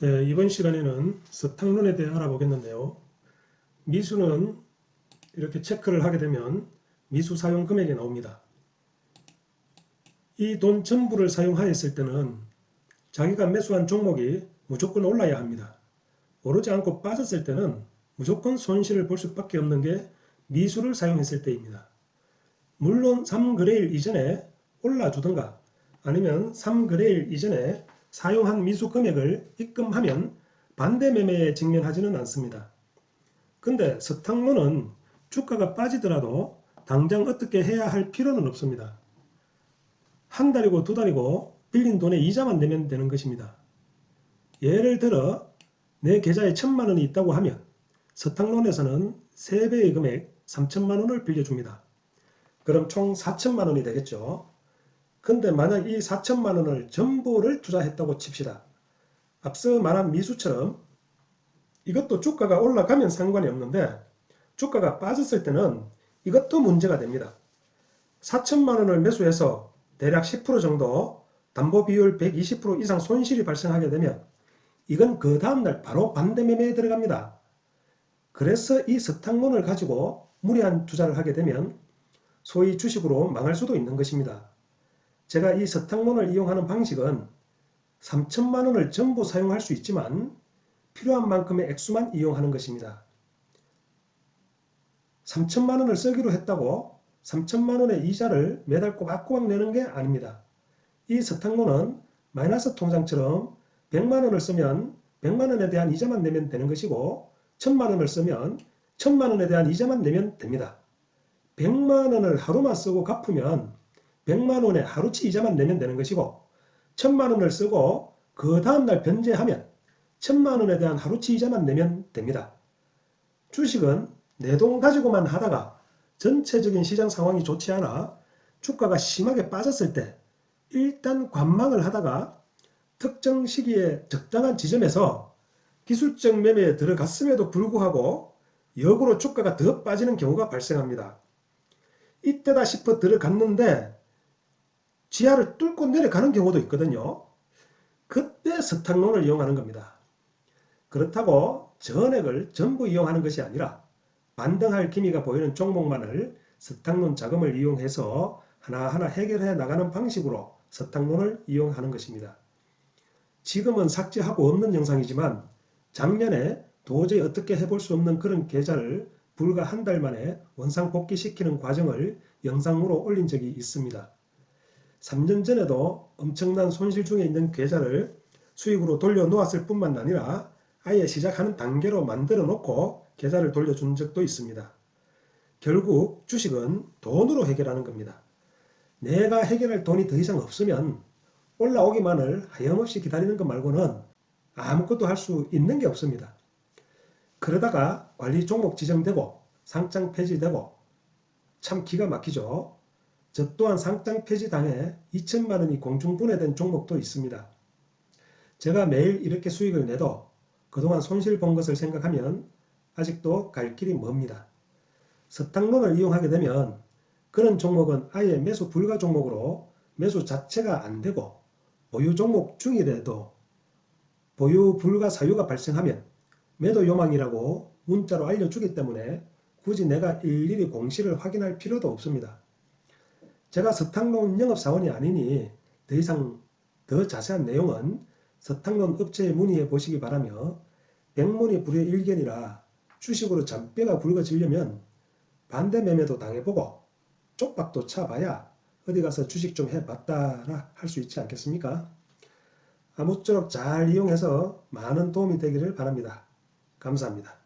네, 이번 시간에는 서탕론에 대해 알아보겠는데요. 미수는 이렇게 체크를 하게 되면 미수 사용 금액이 나옵니다. 이 돈 전부를 사용하였을 때는 자기가 매수한 종목이 무조건 올라야 합니다. 오르지 않고 빠졌을 때는 무조건 손실을 볼 수밖에 없는 게 미수를 사용했을 때입니다. 물론 3거래일 이전에 올라주든가 아니면 3거래일 이전에 사용한 미수 금액을 입금하면 반대 매매에 직면하지는 않습니다. 근데 서탕론은 주가가 빠지더라도 당장 어떻게 해야 할 필요는 없습니다. 한 달이고 두 달이고 빌린 돈에 이자만 내면 되는 것입니다. 예를 들어 내 계좌에 1,000만 원이 있다고 하면 서탕론에서는 3배의 금액 3,000만 원을 빌려줍니다. 그럼 총 4,000만 원이 되겠죠. 근데 만약 이 4,000만 원을 전부를 투자했다고 칩시다. 앞서 말한 미수처럼 이것도 주가가 올라가면 상관이 없는데 주가가 빠졌을 때는 이것도 문제가 됩니다. 4,000만 원을 매수해서 대략 10% 정도 담보비율 120% 이상 손실이 발생하게 되면 이건 그 다음날 바로 반대 매매에 들어갑니다. 그래서 이 서탕론을 가지고 무리한 투자를 하게 되면 소위 주식으로 망할 수도 있는 것입니다. 제가 이 서탕론을 이용하는 방식은 3,000만 원을 전부 사용할 수 있지만 필요한 만큼의 액수만 이용하는 것입니다. 3,000만 원을 쓰기로 했다고 3,000만 원의 이자를 매달 꼬박꼬박 내는 게 아닙니다. 이 서탕론은 마이너스 통장처럼 100만 원을 쓰면 100만 원에 대한 이자만 내면 되는 것이고 1,000만 원을 쓰면 1,000만 원에 대한 이자만 내면 됩니다. 100만 원을 하루만 쓰고 갚으면 100만 원의 하루치 이자만 내면 되는 것이고 1,000만 원을 쓰고 그 다음날 변제하면 1,000만 원에 대한 하루치 이자만 내면 됩니다. 주식은 내 돈 가지고만 하다가 전체적인 시장 상황이 좋지 않아 주가가 심하게 빠졌을 때 일단 관망을 하다가 특정 시기에 적당한 지점에서 기술적 매매에 들어갔음에도 불구하고 역으로 주가가 더 빠지는 경우가 발생합니다. 이때다 싶어 들어갔는데 지하를 뚫고 내려가는 경우도 있거든요. 그때 서탕론을 이용하는 겁니다. 그렇다고 전액을 전부 이용하는 것이 아니라 반등할 기미가 보이는 종목만을 서탕론 자금을 이용해서 하나하나 해결해 나가는 방식으로 서탕론을 이용하는 것입니다. 지금은 삭제하고 없는 영상이지만 작년에 도저히 어떻게 해볼 수 없는 그런 계좌를 불과 한 달 만에 원상 복귀시키는 과정을 영상으로 올린 적이 있습니다. 3년 전에도 엄청난 손실 중에 있는 계좌를 수익으로 돌려놓았을 뿐만 아니라 아예 시작하는 단계로 만들어 놓고 계좌를 돌려준 적도 있습니다. 결국 주식은 돈으로 해결하는 겁니다. 내가 해결할 돈이 더 이상 없으면 올라오기만을 하염없이 기다리는 것 말고는 아무것도 할 수 있는 게 없습니다. 그러다가 관리 종목 지정되고 상장 폐지되고 참 기가 막히죠. 저 또한 상장 폐지당해 2천만 원이 공중분해된 종목도 있습니다. 제가 매일 이렇게 수익을 내도 그동안 손실 본 것을 생각하면 아직도 갈 길이 멉니다. 서탕론을 이용하게 되면 그런 종목은 아예 매수 불가 종목으로 매수 자체가 안 되고 보유 종목 중이라도 보유 불가 사유가 발생하면 매도 요망이라고 문자로 알려주기 때문에 굳이 내가 일일이 공시를 확인할 필요도 없습니다. 제가 서탕론 영업사원이 아니니 더 이상 더 자세한 내용은 서탕론 업체에 문의해 보시기 바라며 백문이 불여일견이라 주식으로 잔뼈가 굵어지려면 반대 매매도 당해보고 쪽박도 차봐야 어디 가서 주식 좀 해봤다라 할 수 있지 않겠습니까? 아무쪼록 잘 이용해서 많은 도움이 되기를 바랍니다. 감사합니다.